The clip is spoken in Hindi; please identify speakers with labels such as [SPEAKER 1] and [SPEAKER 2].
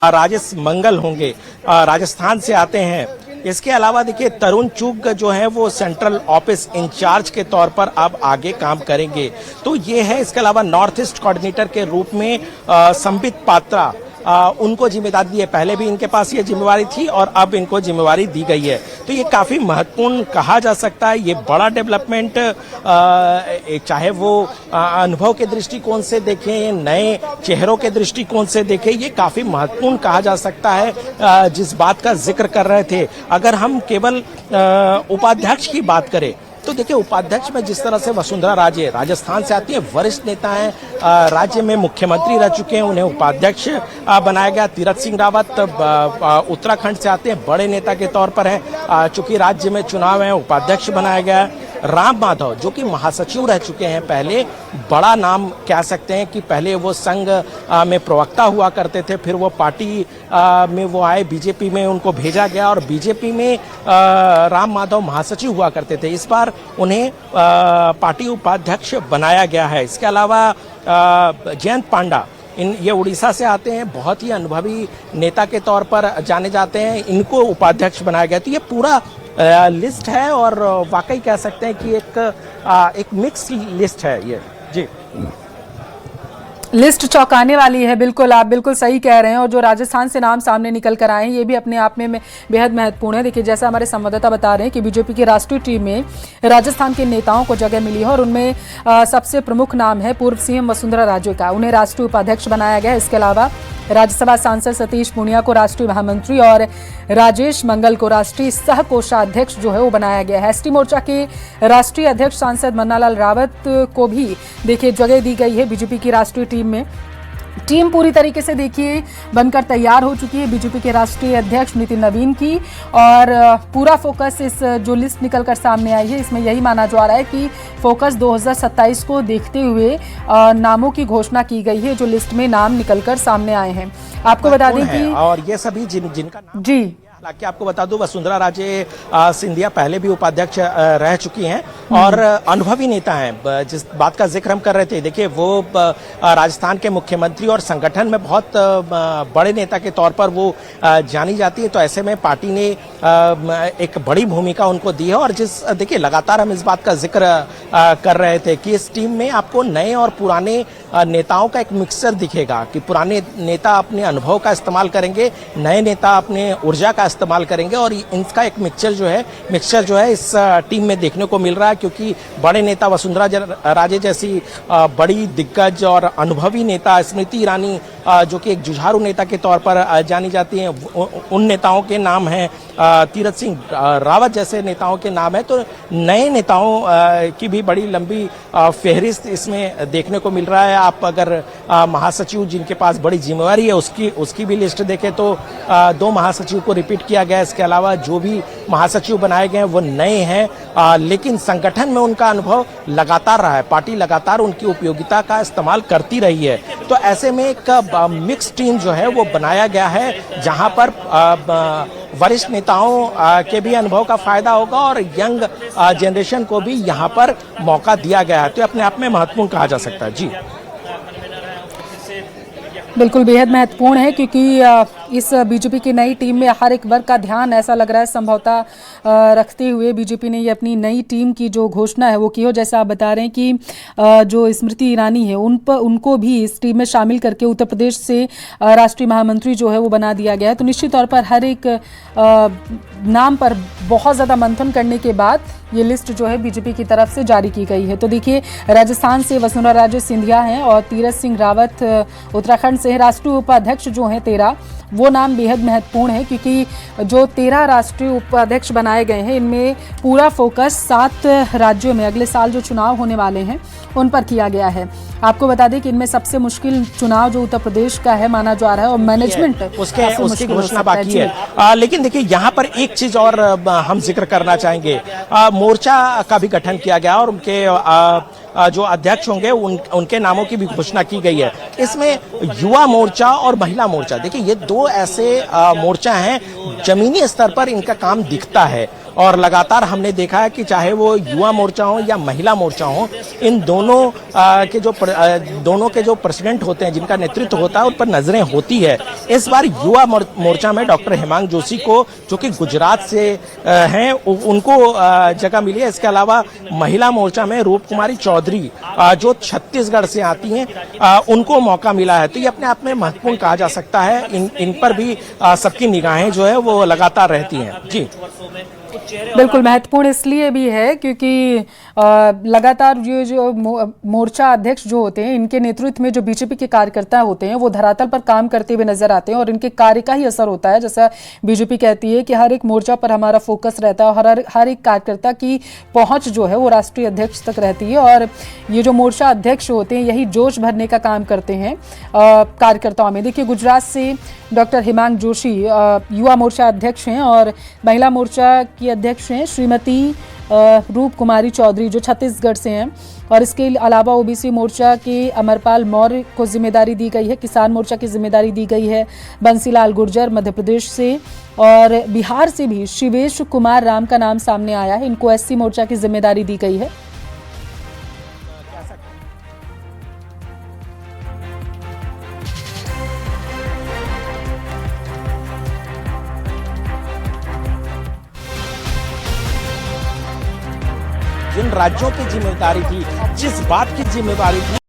[SPEAKER 1] राजेश मंगल होंगे, राजस्थान से आते हैं। इसके अलावा देखिए तरुण चुग जो है वो सेंट्रल ऑफिस इंचार्ज के तौर पर अब आगे काम करेंगे। तो ये है। इसके अलावा नॉर्थ ईस्ट कोऑर्डिनेटर के रूप में संबित पात्रा, उनको जिम्मेदारी दी है। पहले भी इनके पास ये जिम्मेवारी थी और अब इनको जिम्मेवारी दी गई है। तो ये काफी महत्वपूर्ण कहा जा सकता है। ये बड़ा डेवलपमेंट, चाहे वो अनुभव के दृष्टिकोण से देखें, नए चेहरों के दृष्टिकोण से देखें, ये काफी महत्वपूर्ण कहा जा सकता है। जिस बात का जिक्र कर रहे थे, अगर हम केवल उपाध्यक्ष की बात करें तो देखिए उपाध्यक्ष में जिस तरह से वसुंधरा राजे राजस्थान से आती है, वरिष्ठ नेता हैं, राज्य में मुख्यमंत्री रह चुके हैं, उन्हें उपाध्यक्ष बनाया गया। तीरथ सिंह रावत उत्तराखंड से आते हैं, बड़े नेता के तौर पर है, चूंकि राज्य में चुनाव है, उपाध्यक्ष बनाया गया। राम माधव जो कि महासचिव रह चुके हैं, पहले बड़ा नाम कह सकते हैं कि पहले वो संघ में प्रवक्ता हुआ करते थे, फिर वो पार्टी में वो आए, बीजेपी में उनको भेजा गया और बीजेपी में राम माधव महासचिव हुआ करते थे। इस बार उन्हें पार्टी उपाध्यक्ष बनाया गया है। इसके अलावा जयंत पांडा, ये उड़ीसा से आते हैं, बहुत ही अनुभवी नेता के तौर पर जाने जाते हैं, इनको उपाध्यक्ष बनाया गया। तो ये पूरा लिस्ट है और वाकई कह सकते हैं कि एक मिक्स लिस्ट है ये। जी,
[SPEAKER 2] लिस्ट चौंकाने वाली है। बिल्कुल, आप बिल्कुल सही कह रहे हैं। और जो राजस्थान से नाम सामने निकल कर आए हैं, ये भी अपने आप में बेहद महत्वपूर्ण है। देखिए, जैसा हमारे संवाददाता बता रहे हैं कि बीजेपी की राष्ट्रीय टीम में राजस्थान के नेताओं को जगह मिली है और उनमें सबसे प्रमुख नाम है पूर्व सीएम वसुंधरा राजे का। उन्हें राष्ट्रीय उपाध्यक्ष बनाया गया। इसके अलावा राज्यसभा सांसद सतीश पूनिया को राष्ट्रीय महामंत्री और राजेश मंगल को राष्ट्रीय सह कोषाध्यक्ष जो है वो बनाया गया है। एसटी मोर्चा के राष्ट्रीय अध्यक्ष सांसद मन्नालाल रावत को भी देखिए जगह दी गई है बीजेपी की राष्ट्रीय टीम में। टीम पूरी तरीके से देखिए बनकर तैयार हो चुकी है बीजेपी के राष्ट्रीय अध्यक्ष नितिन नवीन की, और पूरा फोकस इस जो लिस्ट निकलकर सामने आई है इसमें यही माना जा रहा है कि फोकस 2027 को देखते हुए नामों की घोषणा की गई है, जो लिस्ट में नाम निकलकर सामने आए हैं। आपको बता दें कि
[SPEAKER 1] और ये सभी जिनका
[SPEAKER 2] जी,
[SPEAKER 1] हालांकि आपको बता दूं वसुंधरा राजे सिंधिया पहले भी उपाध्यक्ष रह चुकी हैं और अनुभवी नेता हैं। जिस बात का जिक्र हम कर रहे थे, देखिए वो राजस्थान के मुख्यमंत्री और संगठन में बहुत बड़े नेता के तौर पर वो जानी जाती है। तो ऐसे में पार्टी ने एक बड़ी भूमिका उनको दी है। और देखिए लगातार हम इस बात का जिक्र कर रहे थे कि इस टीम में आपको नए और पुराने नेताओं का एक मिक्सचर दिखेगा कि पुराने नेता अपने अनुभव का इस्तेमाल करेंगे, नए नेता अपने ऊर्जा का इस्तेमाल करेंगे और इनका एक मिक्सचर जो है इस टीम में देखने को मिल रहा है। क्योंकि बड़े नेता वसुंधरा राजे जैसी बड़ी दिग्गज और अनुभवी नेता, स्मृति ईरानी जो कि एक जुझारू नेता के तौर पर जानी जाती हैं, उन नेताओं के नाम हैं, तीरथ सिंह रावत जैसे नेताओं के नाम है। तो नए नेताओं की भी बड़ी लंबी फहरिस्त इसमें देखने को मिल रहा है। आप अगर महासचिव जिनके पास बड़ी जिम्मेवारी है उसकी भी लिस्ट देखें तो 2 महासचिव को रिपीट किया गया। इसके अलावा जो भी महासचिव बनाए गए हैं वो नए हैं, लेकिन संगठन में उनका अनुभव लगातार रहा है। पार्टी लगातार उनकी उपयोगिता का इस्तेमाल करती रही है। तो ऐसे में एक मिक्स टीम जो है वो बनाया गया है, जहां पर वरिष्ठ नेताओं के भी अनुभव का फायदा होगा और यंग जनरेशन को भी यहां पर मौका दिया गया है। तो अपने आप में महत्वपूर्ण कहा जा सकता है। जी,
[SPEAKER 2] बिल्कुल बेहद महत्वपूर्ण है क्योंकि इस बीजेपी की नई टीम में हर एक वर्ग का ध्यान ऐसा लग रहा है संभवतः रखते हुए बीजेपी ने ये अपनी नई टीम की जो घोषणा है वो की हो। जैसा आप बता रहे हैं कि जो स्मृति ईरानी है उनको भी इस टीम में शामिल करके उत्तर प्रदेश से राष्ट्रीय महामंत्री जो है वो बना दिया गया है। तो निश्चित तौर पर हर एक नाम पर बहुत ज़्यादा मंथन करने के बाद ये लिस्ट जो है बीजेपी की तरफ से जारी की गई है। तो देखिए राजस्थान से वसुंधरा राजे सिंधिया हैं और तीरथ सिंह रावत उत्तराखंड से राष्ट्रीय उपाध्यक्ष जो हैं 13, वो नाम बेहद महत्वपूर्ण है क्योंकि जो 13 राष्ट्रीय उपाध्यक्ष बनाए गए हैं इनमें पूरा फोकस 7 राज्यों में अगले साल जो चुनाव होने वाले हैं उन पर किया गया है। आपको बता दें कि इनमें सबसे मुश्किल चुनाव जो उत्तर प्रदेश का है माना जा रहा है और मैनेजमेंट
[SPEAKER 1] उसकी घोषणा बाकी है। लेकिन देखिए यहाँ पर एक चीज और हम जिक्र करना चाहेंगे, मोर्चा का भी गठन किया गया और उनके जो अध्यक्ष होंगे उनके नामों की भी घोषणा की गई है। इसमें युवा मोर्चा और महिला मोर्चा, देखिए ये 2 ऐसे मोर्चा हैं जमीनी स्तर पर इनका काम दिखता है और लगातार हमने देखा है कि चाहे वो युवा मोर्चा हो या महिला मोर्चा हो, इन दोनों के जो प्रेसिडेंट होते हैं, जिनका नेतृत्व होता है, उन पर नजरें होती है। इस बार युवा मोर्चा में डॉक्टर हेमांग जोशी को, जो कि गुजरात से हैं, उनको जगह मिली है। इसके अलावा महिला मोर्चा में रूप कुमारी चौधरी, जो छत्तीसगढ़ से आती हैं, उनको मौका मिला है। तो ये अपने आप में महत्वपूर्ण कहा जा सकता है। इन पर भी सबकी निगाहें जो है वो लगातार रहती हैं। जी
[SPEAKER 2] बिल्कुल महत्वपूर्ण इसलिए भी है क्योंकि लगातार ये जो मोर्चा अध्यक्ष जो होते हैं, इनके नेतृत्व में जो बीजेपी के कार्यकर्ता होते हैं, वो धरातल पर काम करते हुए नजर आते हैं और इनके कार्य का ही असर होता है। जैसा बीजेपी कहती है कि हर एक मोर्चा पर हमारा फोकस रहता है, हर एक कार्यकर्ता की पहुंच जो है वो राष्ट्रीय अध्यक्ष तक रहती है और ये जो मोर्चा अध्यक्ष होते हैं, यही जोश भरने का काम करते हैं कार्यकर्ताओं में। देखिए, गुजरात से डॉक्टर हेमांग जोशी युवा मोर्चा अध्यक्ष हैं और महिला मोर्चा की अध्यक्ष हैं श्रीमती रूप कुमारी चौधरी, जो छत्तीसगढ़ से हैं। और इसके अलावा ओबीसी मोर्चा के अमरपाल मौर्य को जिम्मेदारी दी गई है, किसान मोर्चा की जिम्मेदारी दी गई है बंसीलाल गुर्जर मध्य प्रदेश से, और बिहार से भी शिवेश कुमार राम का नाम सामने आया है, इनको एससी मोर्चा की जिम्मेदारी दी गई है।
[SPEAKER 1] जिन राज्यों की जिम्मेदारी थी, जिस बात की जिम्मेदारी थी,